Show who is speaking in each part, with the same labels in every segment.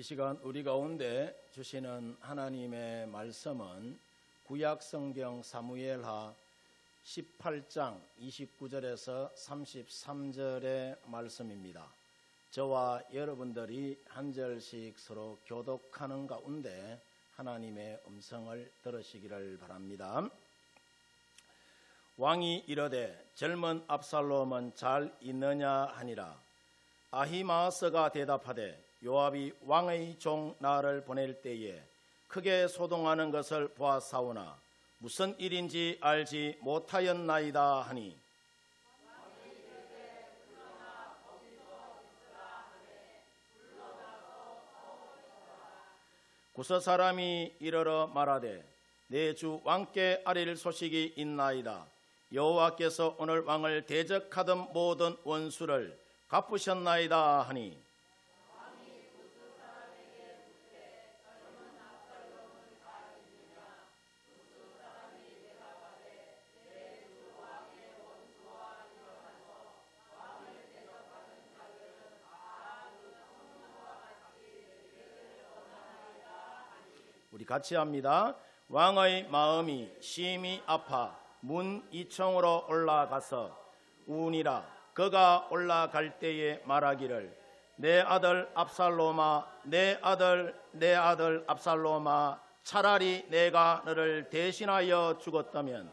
Speaker 1: 시간 우리 가운데 주시는 하나님의 말씀은 구약성경 사무엘하 18장 29절에서 33절의 말씀입니다. 저와 여러분들이 한 절씩 서로 교독하는 가운데 하나님의 음성을 들으시기를 바랍니다. 왕이 이르되 젊은 압살롬은 잘 있느냐 하니라. 아히마아스가 대답하되 요압이 왕의 종 나를 보낼 때에 크게 소동하는 것을 보았사오나 무슨 일인지 알지 못하였나이다 하니, 구서 사람이 이르러 말하되 내 주 왕께 아릴 소식이 있나이다. 여호와께서 오늘 왕을 대적하던 모든 원수를 갚으셨나이다 하니, 우리 같이 합니다. 왕의 마음이 심히 아파 문 2층으로 올라가서 우니라. 그가 올라갈 때에 말하기를 내 아들 압살롬아, 내 아들 압살롬아, 차라리 내가 너를 대신하여 죽었다면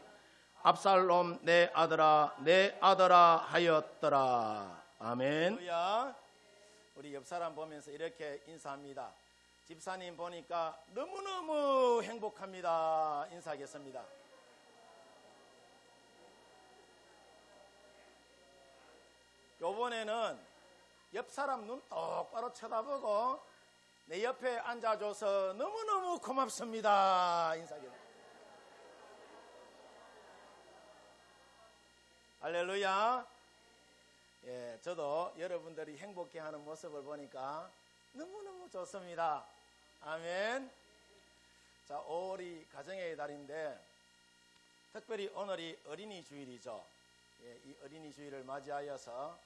Speaker 1: 압살롬 내 아들아 하였더라. 아멘. 우리 옆 사람 보면서 이렇게 인사합니다. 집사님 보니까 너무너무 행복합니다. 인사하겠습니다. 요번에는 옆 사람 눈 똑바로 쳐다보고 내 옆에 앉아줘서 너무너무 고맙습니다. 인사하겠습니다. 할렐루야. 예, 저도 여러분들이 행복해하는 모습을 보니까 너무너무 좋습니다. 아멘. 자, 5월이 가정의 달인데 특별히 오늘이 어린이 주일이죠. 예, 이 어린이 주일을 맞이하여서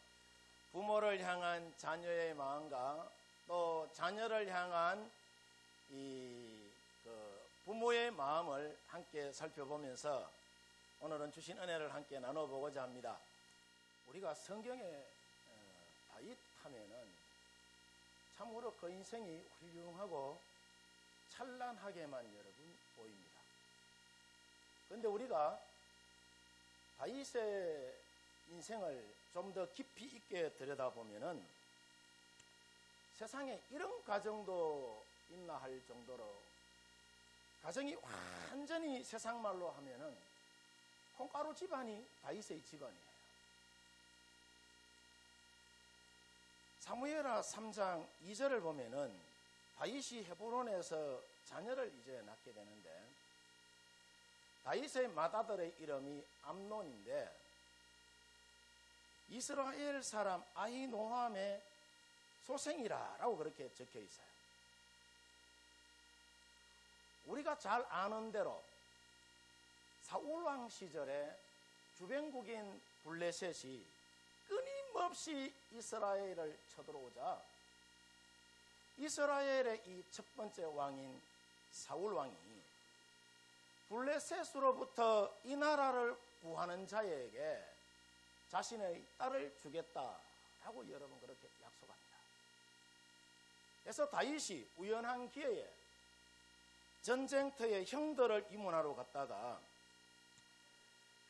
Speaker 1: 부모를 향한 자녀의 마음과 또 자녀를 향한 부모의 마음을 함께 살펴보면서 오늘은 주신 은혜를 함께 나눠보고자 합니다. 우리가 성경에 다윗 하면은 참으로 그 인생이 훌륭하고 찬란하게만 여러분 보입니다. 그런데 우리가 다윗의 인생을 좀 더 깊이 있게 들여다보면은 세상에 이런 가정도 있나 할 정도로 가정이 완전히 세상 말로 하면은 콩가루 집안이 다윗의 집안이에요. 사무엘하 3장 2절을 보면은 다윗이 헤브론에서 자녀를 이제 낳게 되는데 다윗의 맏아들의 이름이 암논인데 이스라엘 사람 아히노함의 소생이라고 그렇게 적혀 있어요. 우리가 잘 아는 대로 사울왕 시절에 주변국인 블레셋이 끊임없이 이스라엘을 쳐들어오자 이스라엘의 이 첫 번째 왕인 사울왕이 블레셋으로부터 이 나라를 구하는 자에게 자신의 딸을 주겠다라고 여러분 그렇게 약속합니다. 그래서 다윗이 우연한 기회에 전쟁터에 형들을 이문하러 갔다가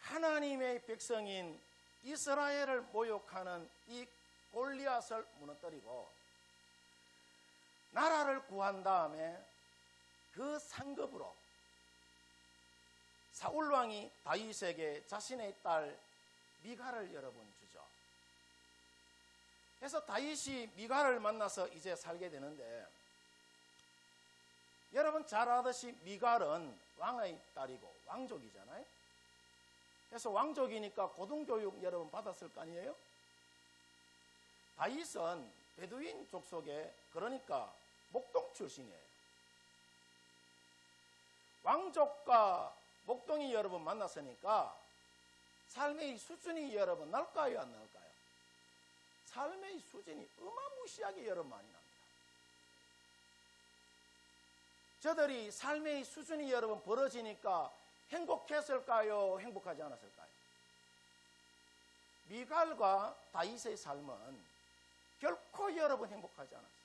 Speaker 1: 하나님의 백성인 이스라엘을 모욕하는 이 골리앗을 무너뜨리고 나라를 구한 다음에 그 상급으로 사울왕이 다윗에게 자신의 딸 미갈을 여러분 주죠. 그래서 다윗이 미갈을 만나서 이제 살게 되는데 여러분 잘 아듯이 미갈은 왕의 딸이고 왕족이잖아요. 그래서 왕족이니까 고등교육 여러분 받았을 거 아니에요? 다윗은 베두인 족속에 그러니까 목동 출신이에요. 왕족과 목동이 여러분 만났으니까 삶의 수준이 여러분 날까요 안 날까요? 삶의 수준이 어마무시하게 여러분 많이 납니다. 저들이 삶의 수준이 여러분 벌어지니까 행복했을까요? 행복하지 않았을까요? 미갈과 다윗의 삶은 결코 여러분 행복하지 않았어요.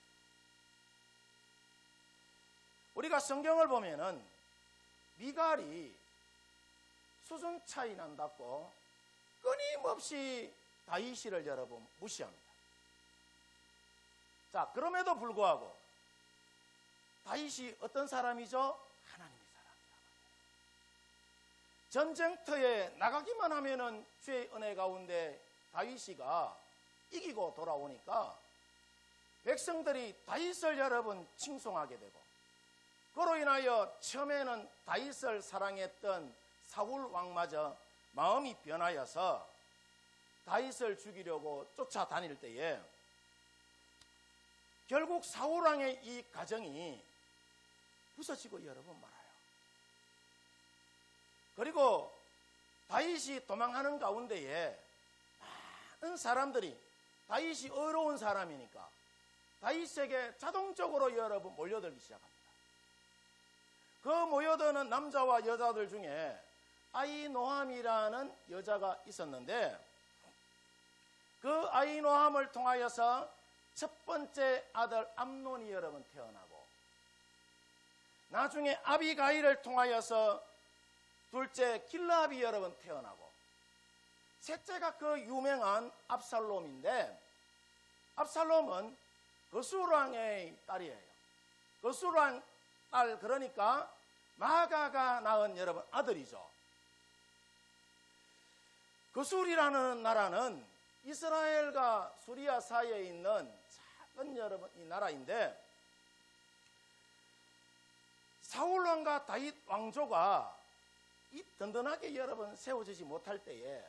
Speaker 1: 우리가 성경을 보면은 미갈이 수준 차이 난다고 끊임없이 다윗을 여러분 무시합니다. 자, 그럼에도 불구하고 다윗이 어떤 사람이죠? 하나님의 사람이라. 전쟁터에 나가기만 하면은 주의 은혜 가운데 다윗이가 이기고 돌아오니까 백성들이 다윗을 여러분 칭송하게 되고, 그로 인하여 처음에는 다윗을 사랑했던 사울 왕마저 마음이 변하여서 다윗을 죽이려고 쫓아다닐 때에 결국 사울 왕의 이 가정이 부서지고 여러분 말아요. 그리고 다윗이 도망하는 가운데에 많은 사람들이, 다윗이 어려운 사람이니까 다윗에게 자동적으로 여러분 몰려들기 시작합니다. 그 모여드는 남자와 여자들 중에 아히노함이라는 여자가 있었는데, 그 아히노함을 통하여서 첫 번째 아들 암논이 여러분 태어나고, 나중에 아비가일을 통하여서 둘째 길라압이 여러분 태어나고, 셋째가 그 유명한 압살롬인데, 압살롬은 거술왕의 딸이에요. 거술왕 딸, 그러니까 마가가 낳은 여러분 아들이죠. 거술이라는 나라는 이스라엘과 수리아 사이에 있는 작은 여러분 이 나라인데, 사울 왕과 다윗 왕조가 이 든든하게 여러분 세워지지 못할 때에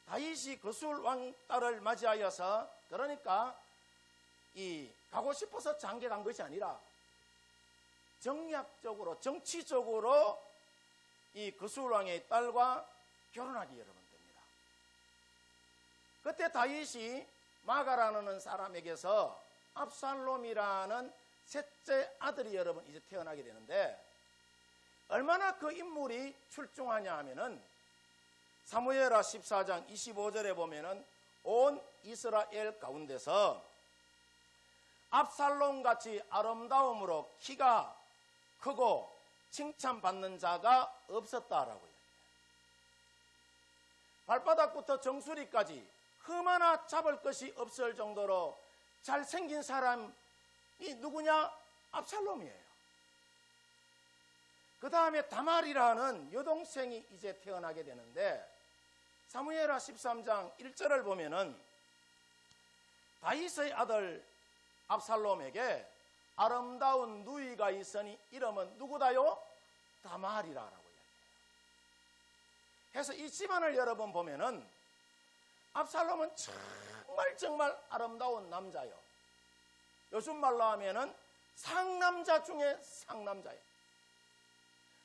Speaker 1: 다윗이 거술 왕 딸을 맞이하여서, 그러니까 이 가고 싶어서 장계 간 것이 아니라 정략적으로 정치적으로 이 거술 왕의 딸과 결혼하기 여러분 됩니다. 그때 다윗이 마가라는 사람에게서 압살롬이라는 셋째 아들이 여러분 이제 태어나게 되는데, 얼마나 그 인물이 출중하냐 하면은 사무엘하 14장 25절에 보면은 온 이스라엘 가운데서 압살롬같이 아름다움으로 키가 크고 칭찬받는 자가 없었다라고 이야기해요. 발바닥부터 정수리까지 흠 하나 잡을 것이 없을 정도로 잘생긴 사람이 누구냐? 압살롬이에요. 그 다음에 다말이라는 여동생이 이제 태어나게 되는데, 사무엘하 13장 1절을 보면은 다윗의 아들 압살롬에게 아름다운 누이가 있으니 이름은 누구다요? 다말이라라고 이야기해요. 그래서 이 집안을 여러분 보면은 압살롬은 정말 아름다운 남자요. 요즘 말로 하면은 상남자 중에 상남자예요.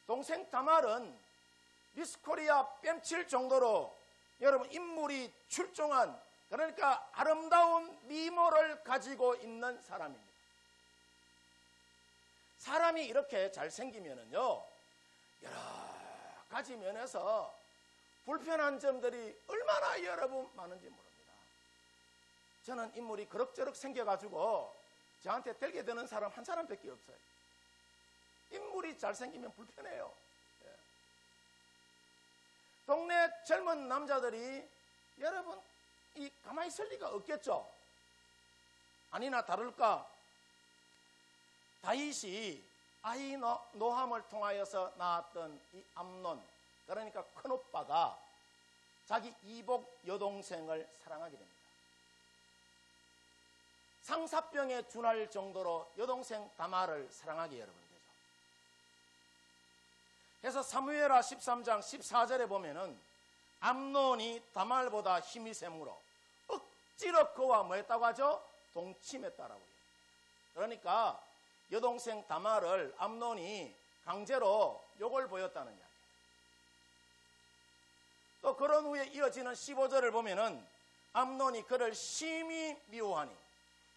Speaker 1: 동생 다말은 미스코리아 뺨칠 정도로 여러분 인물이 출중한, 그러니까 아름다운 미모를 가지고 있는 사람입니다. 사람이 이렇게 잘생기면은요, 여러 가지 면에서 불편한 점들이 얼마나 여러분 많은지 모릅니다. 저는 인물이 그럭저럭 생겨가지고 저한테 들게 되는 사람 한 사람밖에 없어요. 인물이 잘생기면 불편해요. 예. 동네 젊은 남자들이 여러분 이 가만히 있을 리가 없겠죠. 아니나 다를까 다윗이 아히노함을 통하여서 낳았던 이 암논, 그러니까 큰오빠가 자기 이복 여동생을 사랑하게 됩니다. 상사병에 준할 정도로 여동생 다말을 사랑하게 여러분 되죠. 그래서 사무엘하 13장 14절에 보면은 암논이 다말보다 힘이 세므로 억지로 그와 뭐 했다고 하죠? 동침했다라고 해요. 그러니까 여동생 다말을 암논이 강제로 욕을 보였다는 이야기예요. 또 그런 후에 이어지는 15절을 보면은 암논이 그를 심히 미워하니,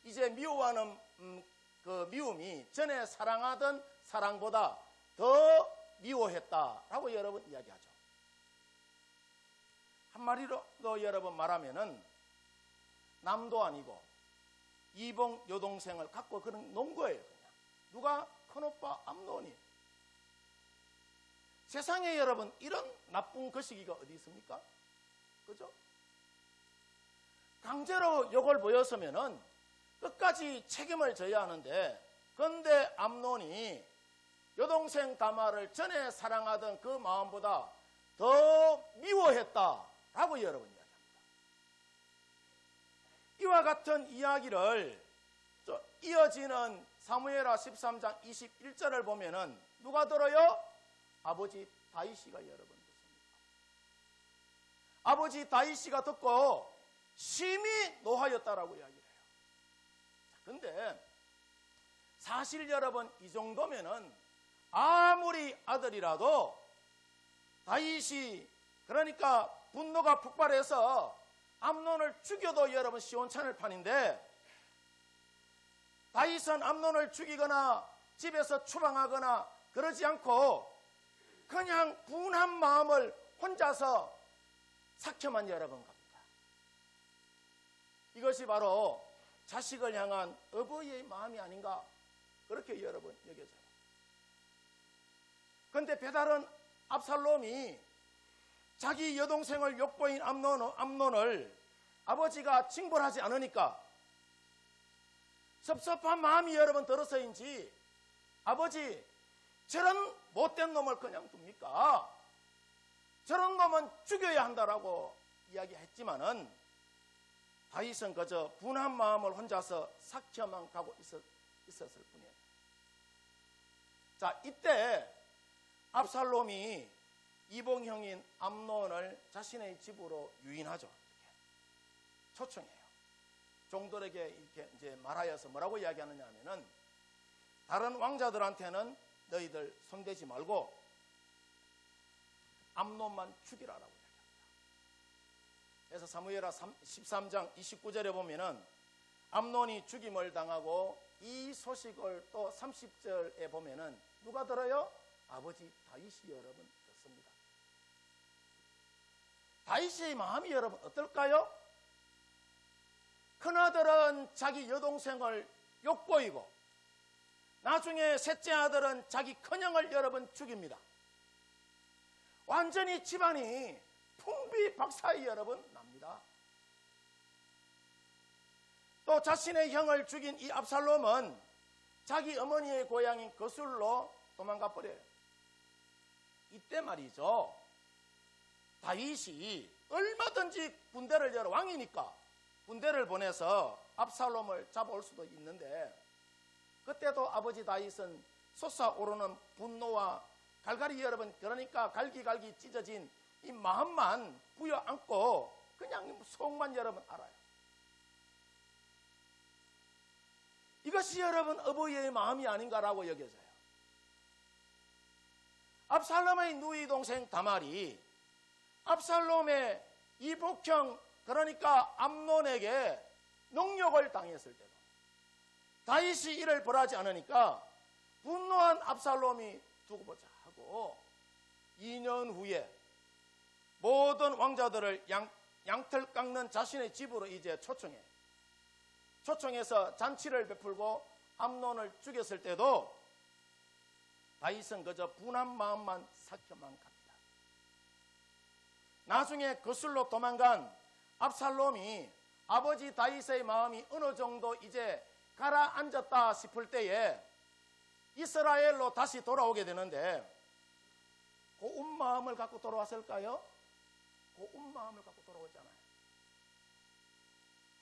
Speaker 1: 이제 미워하는 그 미움이 전에 사랑하던 사랑보다 더 미워했다라고 여러분 이야기하죠. 한마디로 여러분 말하면은 남도 아니고 이복 여동생을 갖고 그런 논 거예요. 그냥 누가? 큰오빠 암논이. 세상에 여러분 이런 나쁜 거시기가 어디 있습니까? 그죠? 강제로 욕을 보였으면은 끝까지 책임을 져야 하는데, 그런데 암논이 여동생 다말을 전에 사랑하던 그 마음보다 더 미워했다라고 여러분 이야기합니다. 이와 같은 이야기를 이어지는 사무엘하 13장 21절을 보면은 누가 들어요? 아버지 다윗이가 여러분 듣습니다. 아버지 다윗이가 듣고 심히 노하였다라고 이야기를 해요. 그런데 사실 여러분 이 정도면은 아무리 아들이라도 다윗이 그러니까 분노가 폭발해서 암논을 죽여도 여러분 시원찮을 판인데, 다윗은 암논을 죽이거나 집에서 추방하거나 그러지 않고 그냥 분한 마음을 혼자서 삭혀만 여러분 갑니다. 이것이 바로 자식을 향한 어버이의 마음이 아닌가, 그렇게 여러분 여겨져요. 그런데 배다른 압살롬이 자기 여동생을 욕보인 암논을 아버지가 징벌하지 않으니까 섭섭한 마음이 여러분 들어서인지, 아버지 저런 못된 놈을 그냥 둡니까? 저런 놈은 죽여야 한다라고 이야기했지만은 다윗은 그저 분한 마음을 혼자서 삭혀만 가고 있었을 뿐이에요. 자, 이때 압살롬이 이복형인 암논을 자신의 집으로 유인하죠. 이렇게 초청해요. 종들에게 이렇게 이제 말하여서 뭐라고 이야기하느냐 하면은, 다른 왕자들한테는 너희들 손대지 말고 암논만 죽이라라고 이야기합니다. 그래서 사무엘하 13장 29절에 보면은 암논이 죽임을 당하고 이 소식을 또 30절에 보면은 누가 들어요? 아버지 다윗이 여러분 듣습니다. 다윗의 마음이 여러분 어떨까요? 큰아들은 자기 여동생을 욕보이고 나중에 셋째 아들은 자기 큰형을 여러분 죽입니다. 완전히 집안이 풍비박산이 여러분 납니다. 또 자신의 형을 죽인 이 압살롬은 자기 어머니의 고향인 거술로 도망가 버려요. 이때 말이죠, 다윗이 얼마든지 군대를 왕이니까 군대를 보내서 압살롬을 잡아올 수도 있는데, 그때도 아버지 다윗은 솟아오르는 분노와 갈갈이 여러분 그러니까 갈기갈기 찢어진 이 마음만 부여안고 그냥 속만 여러분 알아요. 이것이 여러분 어버이의 마음이 아닌가라고 여겨져요. 압살롬의 누이 동생 다말이 압살롬의 이복형 그러니까 암논에게 능욕을 당했을 때도 다윗이 이를 벌하지 않으니까 분노한 압살롬이 두고 보자 하고 2년 후에 모든 왕자들을 양털 깎는 자신의 집으로 이제 초청해서 잔치를 베풀고 암논을 죽였을 때도 다윗은 그저 분한 마음만 삭혀만 갑니다. 나중에 거슬로 도망간 압살롬이 아버지 다윗의 마음이 어느 정도 이제 가라앉았다 싶을 때에 이스라엘로 다시 돌아오게 되는데, 고운 마음을 갖고 돌아왔을까요? 고운 마음을 갖고 돌아오잖아요.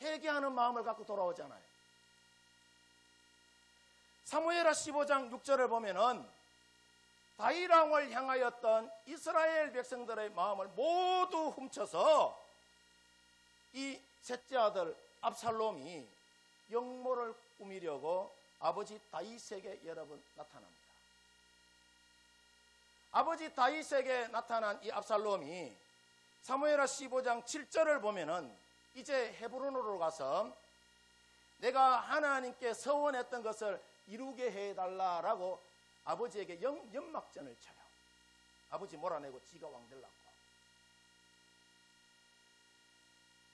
Speaker 1: 회개하는 마음을 갖고 돌아오잖아요. 사무엘하 15장 6절을 보면은 다윗 왕을 향하였던 이스라엘 백성들의 마음을 모두 훔쳐서 이 셋째 아들 압살롬이 영모를 꾸미려고 아버지 다윗에게 여러분 나타납니다. 아버지 다윗에게 나타난 이 압살롬이 사무엘하 15장 7절을 보면은 이제 헤브론으로 가서 내가 하나님께 서원했던 것을 이루게 해달라라고 아버지에게 연막전을 쳐요. 아버지 몰아내고 지가 왕 되려고.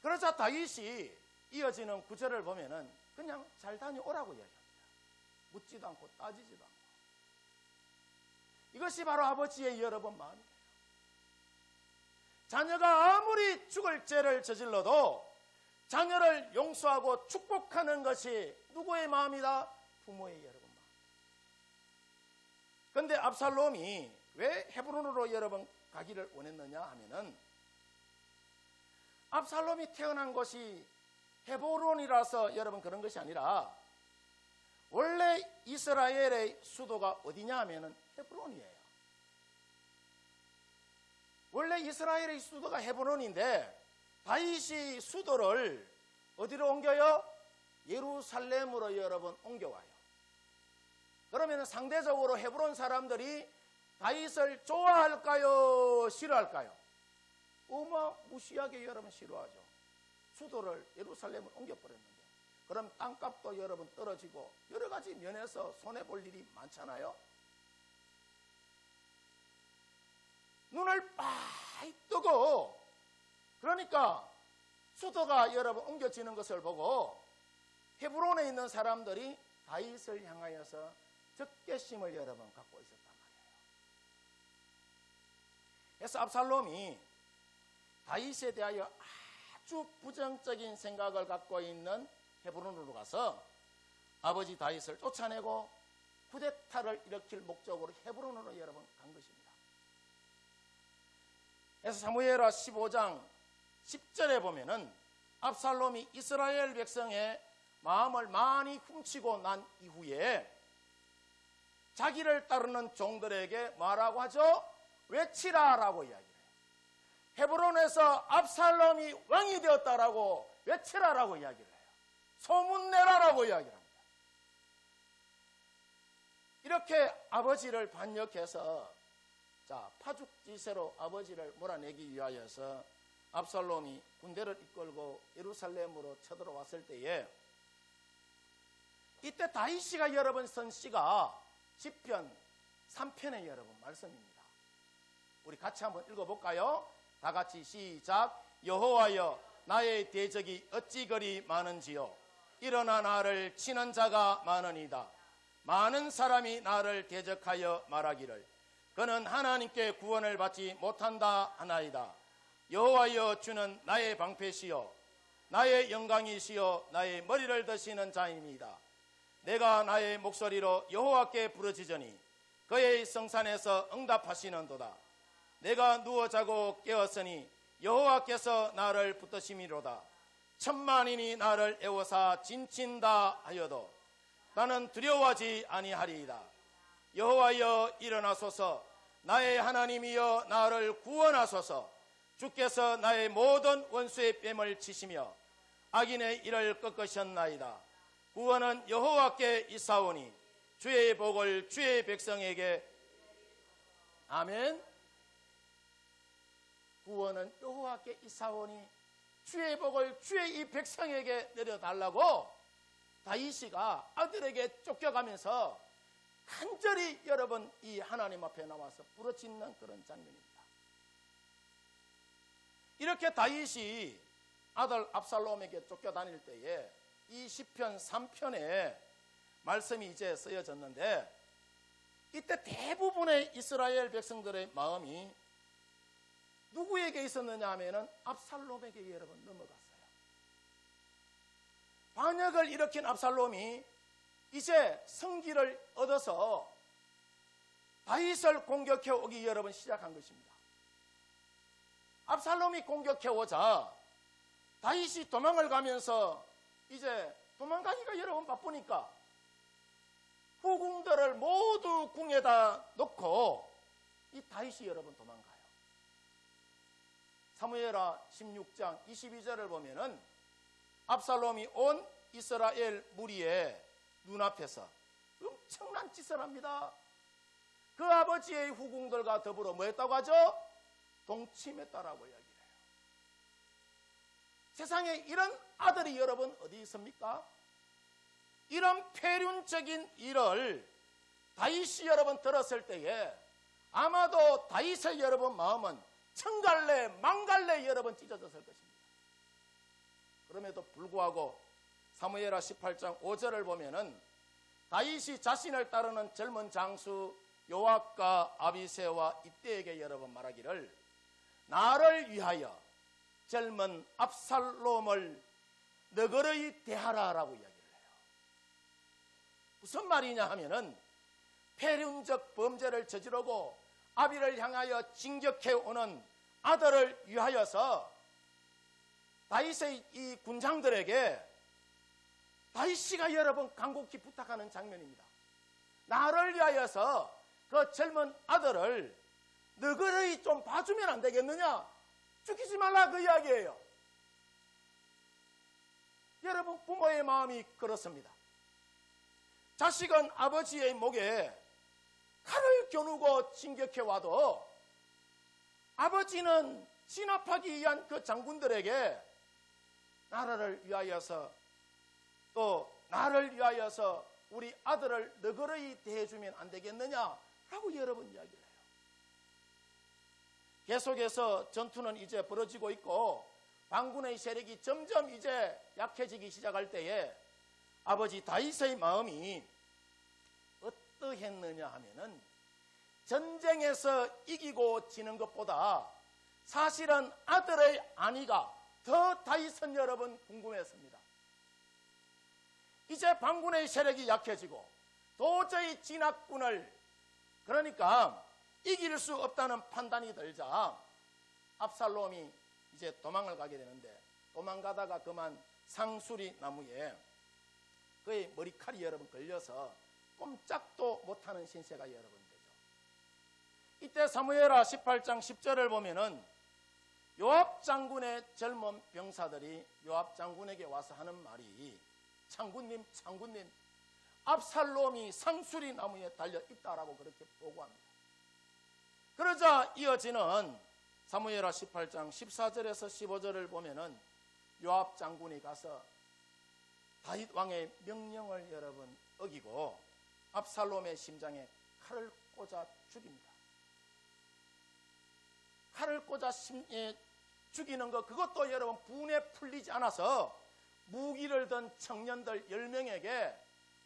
Speaker 1: 그러자 다윗이 이어지는 구절을 보면은 그냥 잘 다녀오라고 이야기합니다. 묻지도 않고 따지지도 않고. 이것이 바로 아버지의 여러분 마음이에요. 자녀가 아무리 죽을 죄를 저질러도 자녀를 용서하고 축복하는 것이 누구의 마음이다? 부모의 여러분 마음. 그런데 압살롬이 왜 헤브론으로 여러분 가기를 원했느냐 하면은 압살롬이 태어난 곳이 헤브론이라서 여러분 그런 것이 아니라 원래 이스라엘의 수도가 어디냐 하면은 헤브론이에요. 원래 이스라엘의 수도가 헤브론인데 다윗이 수도를 어디로 옮겨요? 예루살렘으로 여러분 옮겨와요. 그러면 상대적으로 헤브론 사람들이 다윗을 좋아할까요? 싫어할까요? 무시하게 여러분 싫어하죠. 수도를 예루살렘을 옮겨버렸는데 그럼 땅값도 여러분 떨어지고 여러 가지 면에서 손해볼 일이 많잖아요. 눈을 빠이 뜨고 그러니까 수도가 여러분 옮겨지는 것을 보고 헤브론에 있는 사람들이 다윗을 향하여서 적개심을 여러분 갖고 있었단 말이에요. 그래서 압살롬이 다윗에 대하여 아주 부정적인 생각을 갖고 있는 헤브론으로 가서 아버지 다윗을 쫓아내고 쿠데타를 일으킬 목적으로 헤브론으로 여러분 간 것입니다. 그래서 사무엘하 15장 10절에 보면은 압살롬이 이스라엘 백성의 마음을 많이 훔치고 난 이후에 자기를 따르는 종들에게 뭐라고 하죠? 외치라라고 이야기해요. 헤브론에서 압살롬이 왕이 되었다라고 외치라라고 이야기를 해요. 소문내라라고 이야기를 합니다. 이렇게 아버지를 반역해서 파죽지세로 아버지를 몰아내기 위하여서 압살롬이 군대를 이끌고 예루살렘으로 쳐들어왔을 때에 이때 다윗이가 여러분 쓴 시가 시편 3편의 여러분 말씀입니다. 우리 같이 한번 읽어볼까요? 다 같이 시작. 여호와여 나의 대적이 어찌 그리 많은지요. 일어나 나를 치는 자가 많으니이다. 많은 사람이 나를 대적하여 말하기를 그는 하나님께 구원을 받지 못한다 하나이다. 여호와여 주는 나의 방패시요 나의 영광이시요 나의 머리를 드시는 자입니다. 내가 나의 목소리로 여호와께 부르짖으니 그의 성산에서 응답하시는도다. 내가 누워 자고 깨었으니 여호와께서 나를 붙드심이로다. 천만인이 나를 애워사 진친다 하여도 나는 두려워하지 아니하리이다. 여호와여 일어나소서. 나의 하나님이여 나를 구원하소서. 주께서 나의 모든 원수의 뺨을 치시며 악인의 일을 꺾으셨나이다. 구원은 여호와께 있사오니 주의 복을 주의 백성에게. 아멘. 구원은 여호와께 있사오니 주의 복을 주의 이 백성에게 내려달라고 다윗이가 아들에게 쫓겨가면서 간절히 여러분 이 하나님 앞에 나와서 부르짖는 그런 장면입니다. 이렇게 다윗이 아들 압살롬에게 쫓겨다닐 때에 이 시편 3편에 말씀이 이제 쓰여졌는데 이때 대부분의 이스라엘 백성들의 마음이 누구에게 있었느냐 하면은 압살롬에게 여러분 넘어갔어요. 반역을 일으킨 압살롬이 이제 성기를 얻어서 다윗을 공격해 오기 여러분 시작한 것입니다. 압살롬이 공격해 오자 다윗이 도망을 가면서 이제 도망가기가 여러분 바쁘니까 후궁들을 모두 궁에다 놓고 이 다윗이 여러분 도망가요. 사무엘하 16장 22절을 보면은 압살롬이 온 이스라엘 무리의 눈앞에서 엄청난 짓을 합니다. 그 아버지의 후궁들과 더불어 뭐 했다고 하죠? 동침했다라고 이야기를 해요. 세상에 이런 아들이 여러분 어디 있습니까? 이런 폐륜적인 일을 다윗이 여러분 들었을 때에 아마도 다윗의 여러분 마음은 천갈래 만갈래 여러분 찢어졌을 것입니다. 그럼에도 불구하고 사무엘하 18장 5절을 보면은 다윗이 자신을 따르는 젊은 장수 요압과 아비새와 이때에게 여러분 말하기를 나를 위하여 젊은 압살롬을 너그러이 대하라라고 이야기를 해요. 무슨 말이냐 하면은 폐륜적 범죄를 저지르고 아비를 향하여 진격해 오는 아들을 위하여서 다윗의 이 군장들에게 다윗이가 여러분 간곡히 부탁하는 장면입니다. 나를 위하여서 그 젊은 아들을 너그러이 좀 봐주면 안 되겠느냐? 죽이지 말라 그 이야기예요. 여러분 부모의 마음이 그렇습니다. 자식은 아버지의 목에 칼을 겨누고 진격해 와도 아버지는 진압하기 위한 그 장군들에게 나라를 위하여서 또 나를 위하여서 우리 아들을 너그러이 대해주면 안 되겠느냐라고 여러분 이야기를 해요. 계속해서 전투는 이제 벌어지고 있고 반군의 세력이 점점 이제 약해지기 시작할 때에 아버지 다윗의 마음이 어떠했느냐 하면은 전쟁에서 이기고 지는 것보다 사실은 아들의 안위가 더 다윗은 여러분 궁금했습니다. 이제 반군의 세력이 약해지고 도저히 진압군을 그러니까 이길 수 없다는 판단이 들자 압살롬이 이제 도망을 가게 되는데 도망가다가 그만 상수리 나무에 그의 머리칼이 여러분 걸려서 꼼짝도 못하는 신세가 여러분 되죠. 이때 사무엘하 18장 10절을 보면은 요압 장군의 젊은 병사들이 요압 장군에게 와서 하는 말이 장군님 압살롬이 상수리 나무에 달려 있다라고 그렇게 보고합니다. 그러자 이어지는 사무엘하 18장 14절에서 15절을 보면은 요압 장군이 가서 다윗 왕의 명령을 여러분 어기고 압살롬의 심장에 칼을 꽂아 죽입니다. 칼을 꽂아 죽이는 것 그것도 여러분 분에 풀리지 않아서 무기를 든 청년들 10명에게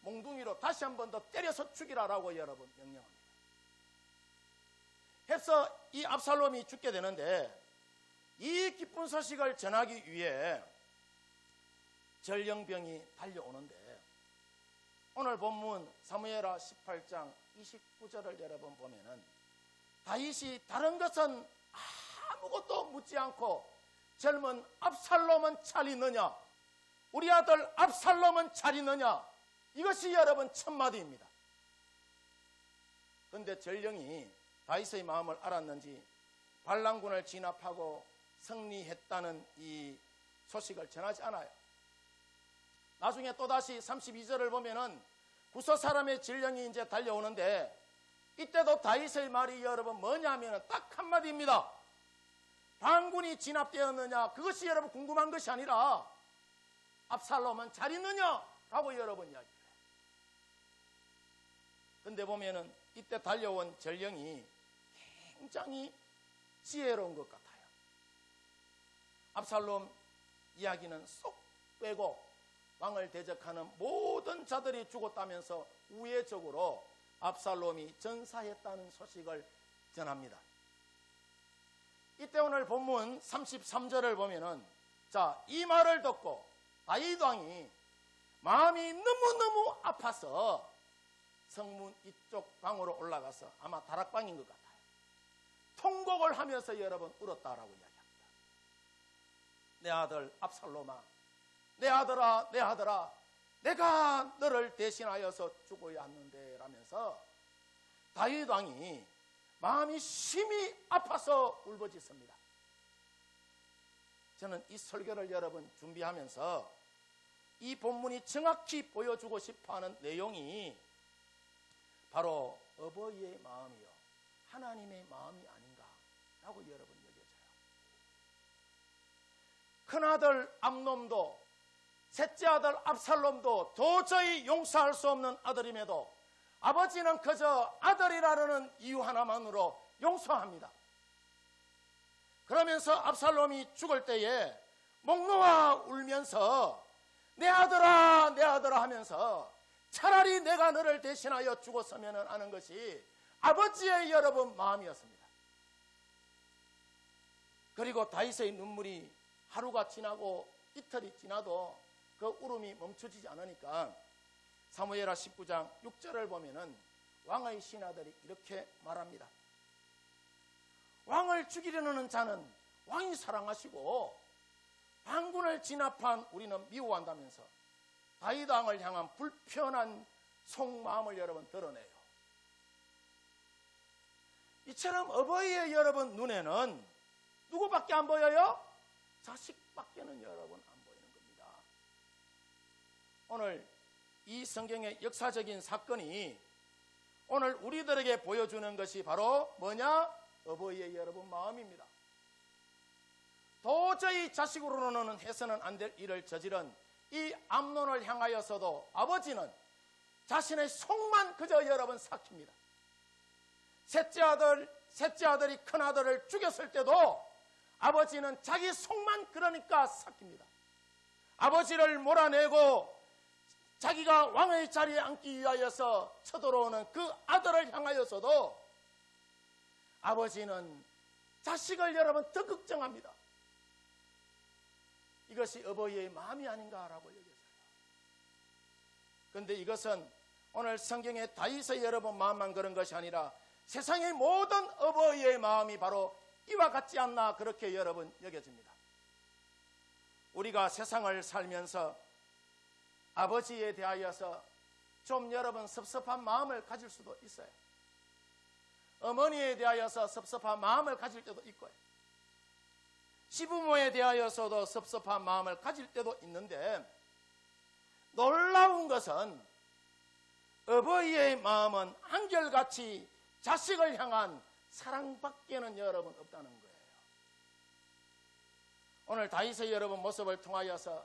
Speaker 1: 몽둥이로 다시 한 번 더 때려서 죽이라라고 여러분 명령합니다. 해서 이 압살롬이 죽게 되는데 이 기쁜 소식을 전하기 위해 전령병이 달려오는데 오늘 본문 사무엘하 18장 29절을 여러분 보면은 다윗이 다른 것은 아무것도 묻지 않고 젊은 압살롬은 잘 있느냐? 우리 아들 압살롬은 잘 있느냐? 이것이 여러분 첫마디입니다. 그런데 전령이 다윗의 마음을 알았는지 반란군을 진압하고 승리했다는 이 소식을 전하지 않아요. 나중에 또다시 32절을 보면은 구서 사람의 전령이 이제 달려오는데 이때도 다윗의 말이 여러분 뭐냐면 딱 한마디입니다. 반군이 진압되었느냐 그것이 여러분 궁금한 것이 아니라 압살롬은 잘 있느냐라고 여러분 이야기해요. 그런데 보면은 이때 달려온 전령이 굉장히 지혜로운 것 같아요. 압살롬 이야기는 쏙 빼고 왕을 대적하는 모든 자들이 죽었다면서 우회적으로 압살롬이 전사했다는 소식을 전합니다. 이때 오늘 본문 33절을 보면은 자, 이 말을 듣고 다윗 왕이 마음이 너무너무 아파서 성문 이쪽 방으로 올라가서 아마 다락방인 것 같아요. 통곡을 하면서 여러분 울었다라고 이야기합니다. 내 아들 압살롬아, 내 아들아, 내 아들아, 내가 너를 대신하여서 죽어야 하는데 라면서 다윗 왕이 마음이 심히 아파서 울부짖습니다. 저는 이 설교를 여러분 준비하면서 이 본문이 정확히 보여주고 싶어하는 내용이 바로 어버이의 마음이요 하나님의 마음이 아닌가라고 여러분 여겨져요. 큰아들 암놈도 셋째 아들 압살롬도 도저히 용서할 수 없는 아들임에도 아버지는 그저 아들이라는 이유 하나만으로 용서합니다. 그러면서 압살롬이 죽을 때에 목 놓아 울면서 내 아들아 내 아들아 하면서 차라리 내가 너를 대신하여 죽었으면 하는 것이 아버지의 여러분 마음이었습니다. 그리고 다윗의 눈물이 하루가 지나고 이틀이 지나도 그 울음이 멈춰지지 않으니까 사무엘하 19장 6절을 보면은 왕의 신하들이 이렇게 말합니다. 왕을 죽이려는 자는 왕이 사랑하시고 반군을 진압한 우리는 미워한다면서 다윗 왕을 향한 불편한 속마음을 여러분 드러내요. 이처럼 어버이의 여러분 눈에는 누구밖에 안 보여요? 자식밖에는 여러분 안 보이는 겁니다. 오늘 이 성경의 역사적인 사건이 오늘 우리들에게 보여주는 것이 바로 뭐냐? 어버이의 여러분 마음입니다. 도저히 자식으로는 해서는 안 될 일을 저지른 이 암논을 향하여서도 아버지는 자신의 속만 그저 여러분 삭힙니다. 셋째 아들이 큰 아들을 죽였을 때도 아버지는 자기 속만 그러니까 삭힙니다. 아버지를 몰아내고 자기가 왕의 자리에 앉기 위하여서 쳐들어오는 그 아들을 향하여서도 아버지는 자식을 여러분 더 걱정합니다. 이것이 어버이의 마음이 아닌가라고 여겨져요. 그런데 이것은 오늘 성경의 다윗의 여러분 마음만 그런 것이 아니라 세상의 모든 어버이의 마음이 바로 이와 같지 않나 그렇게 여러분 여겨집니다. 우리가 세상을 살면서 아버지에 대하여서 좀 여러분 섭섭한 마음을 가질 수도 있어요. 어머니에 대하여서 섭섭한 마음을 가질 때도 있고요. 시부모에 대하여서도 섭섭한 마음을 가질 때도 있는데 놀라운 것은 어버이의 마음은 한결같이 자식을 향한 사랑밖에는 여러분 없다는 거예요. 오늘 다윗의 여러분 모습을 통하여서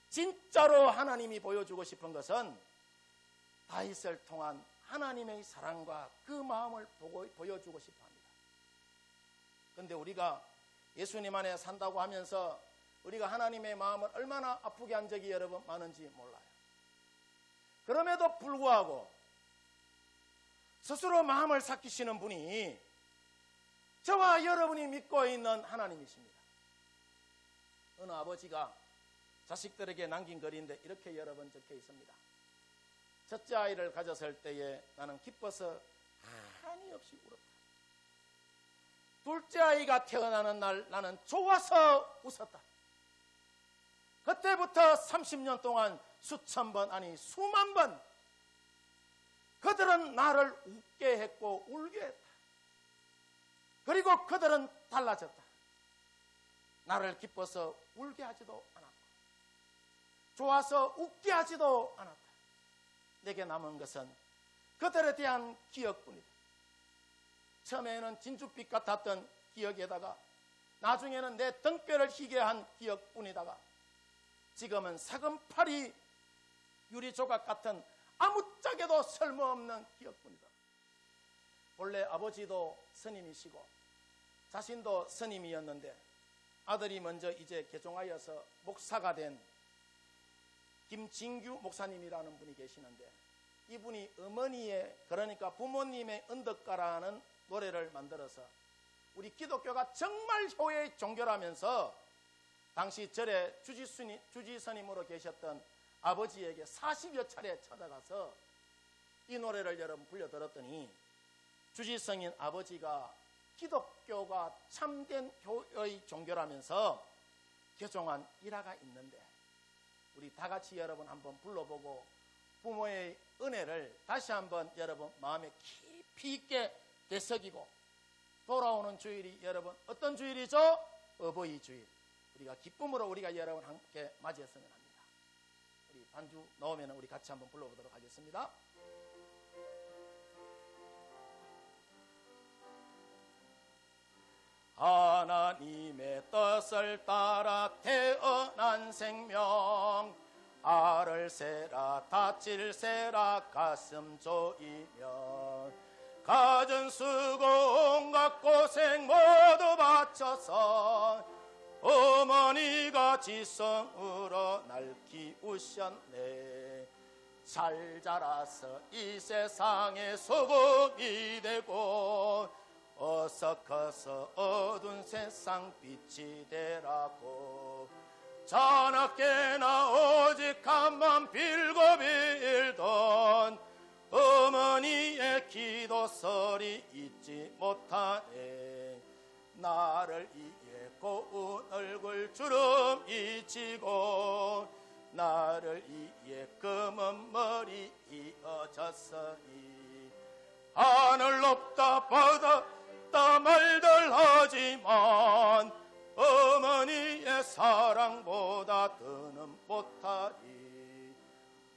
Speaker 1: 진짜로 하나님이 보여주고 싶은 것은 다윗을 통한 하나님의 사랑과 그 마음을 보여주고 싶어 합니다. 그런데 우리가 예수님 안에 산다고 하면서 우리가 하나님의 마음을 얼마나 아프게 한 적이 여러분 많은지 몰라요. 그럼에도 불구하고 스스로 마음을 삭히시는 분이 저와 여러분이 믿고 있는 하나님이십니다. 어느 아버지가 자식들에게 남긴 글인데 이렇게 여러분 적혀 있습니다. 첫째 아이를 가졌을 때에 나는 기뻐서 한이 없이 울었다. 둘째 아이가 태어나는 날 나는 좋아서 웃었다. 그때부터 30년 동안 수천 번 아니 수만 번 그들은 나를 웃게 했고 울게 했다. 그리고 그들은 달라졌다. 나를 기뻐서 울게 하지도 않았고 좋아서 웃게 하지도 않았다. 내게 남은 것은 그들에 대한 기억뿐이다. 처음에는 진주빛 같았던 기억에다가 나중에는 내 등뼈를 희게 한 기억뿐이다가 지금은 사금팔이 유리조각 같은 아무짝에도 쓸모없는 기억뿐이다. 본래 아버지도 스님이시고 자신도 스님이었는데 아들이 먼저 이제 개종하여서 목사가 된 김진규 목사님이라는 분이 계시는데 이분이 어머니의 그러니까 부모님의 언덕가라는 노래를 만들어서 우리 기독교가 정말 효의 종교라면서 당시 절에 주지스님으로 계셨던 아버지에게 40여 차례 찾아가서 이 노래를 여러분 불려들었더니 주지스님 아버지가 기독교가 참된 효의 종교라면서 개종한 일화가 있는데 우리 다 같이 여러분 한번 불러보고 부모의 은혜를 다시 한번 여러분 마음에 깊이 있게 되새기고 돌아오는 주일이 여러분 어떤 주일이죠? 어버이 주일. 우리가 기쁨으로 우리가 여러분 함께 맞이했으면 합니다. 우리 반주 나오면 우리 같이 한번 불러보도록 하겠습니다. 하나님의 뜻을 따라 태어난 생명 알을 세라 다칠 세라 가슴 조이며 가진 수고 온갖 고생 모두 바쳐서 어머니가 지성으로 날 키우셨네. 잘 자라서 이 세상에 소금이 되고 어서 커서 어두운 세상 빛이 되라고. 자나깨나 오직 한만 빌고 빌던 어머니의 기도소리 잊지 못하네. 나를 위해 고운 얼굴 주름이 지고 나를 위해 검은 머리 이어졌으니 하늘 높다 바다다 말들 하지만 어머니의 사랑보다 더는 못하리.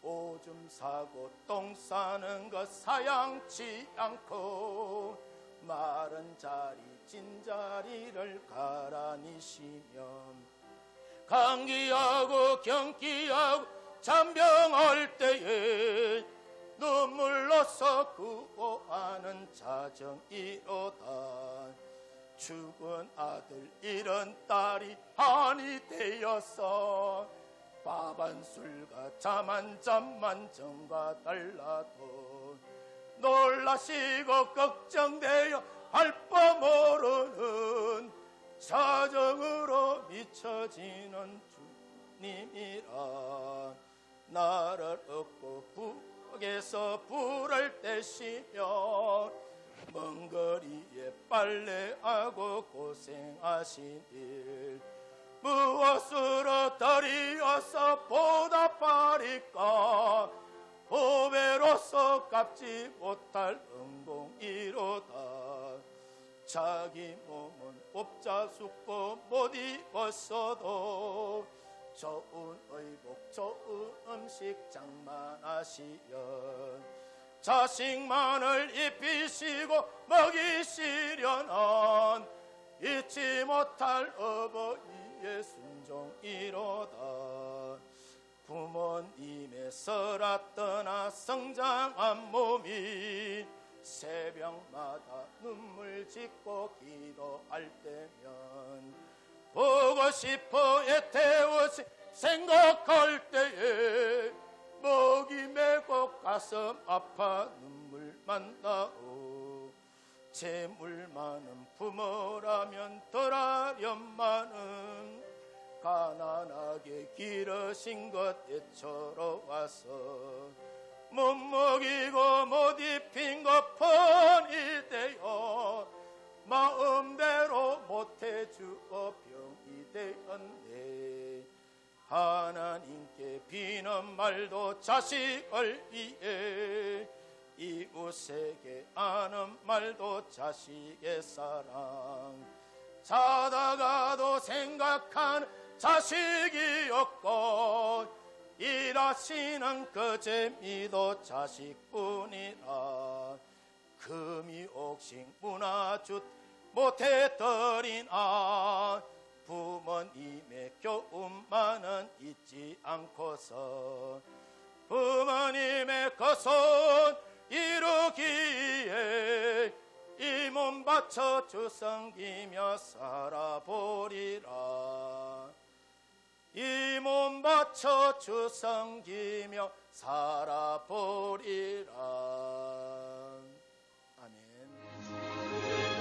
Speaker 1: 오줌 싸고 똥 싸는 것 사양치 않고 마른 자리 찐자리를 가라니시면 감기하고 경기하고 잔병할 때에 눈물로서 구호하는 자정이로다. 죽은 아들 잃은 딸이 한이 되어서 밥 한 술과 잠 한 잠만 정과 달라도 놀라시고 걱정되어 할 바 모르는 사정으로 미쳐지는 주님이라. 나를 얻고 부엌에서 불을 떼시며 먼 거리에 빨래하고 고생하신 일 무엇으로 드리어서 보답하리까. 보배로서 갚지 못할 은공이로다. 자기 몸은 옵자숙고 못 입었어도 좋은 의복 좋은 음식 장만하시어 자식만을 입히시고 먹이시려는 잊지 못할 어버이의 순종이로다. 부모님의 설아 떠나 성장한 몸이 새벽마다 눈물 짓고 기도할 때면 보고 싶어 애태워서 생각할 때에 목이 메고 가슴 아파 눈물만 나오. 재물 많은 부모라면 덜하련만은 가난하게 기르신 것 애처로와서 못 먹이고 못 입힌 것 뻔히 되어 마음대로 못해주어 병이 되었네. 하나님께 비는 말도 자식을 위해 이웃에게 하는 말도 자식의 사랑. 자다가도 생각하는 자식이 없고 일하시는 그 재미도 자식뿐이라. 금이 옥식 문화주 못해드리나 부모님의 교훈만은 잊지 않고서 부모님의 그 손 이루기에 이 몸 바쳐 주 섬기며 살아보리라. 이 몸 바쳐 주 섬기며 살아보리라. 아멘.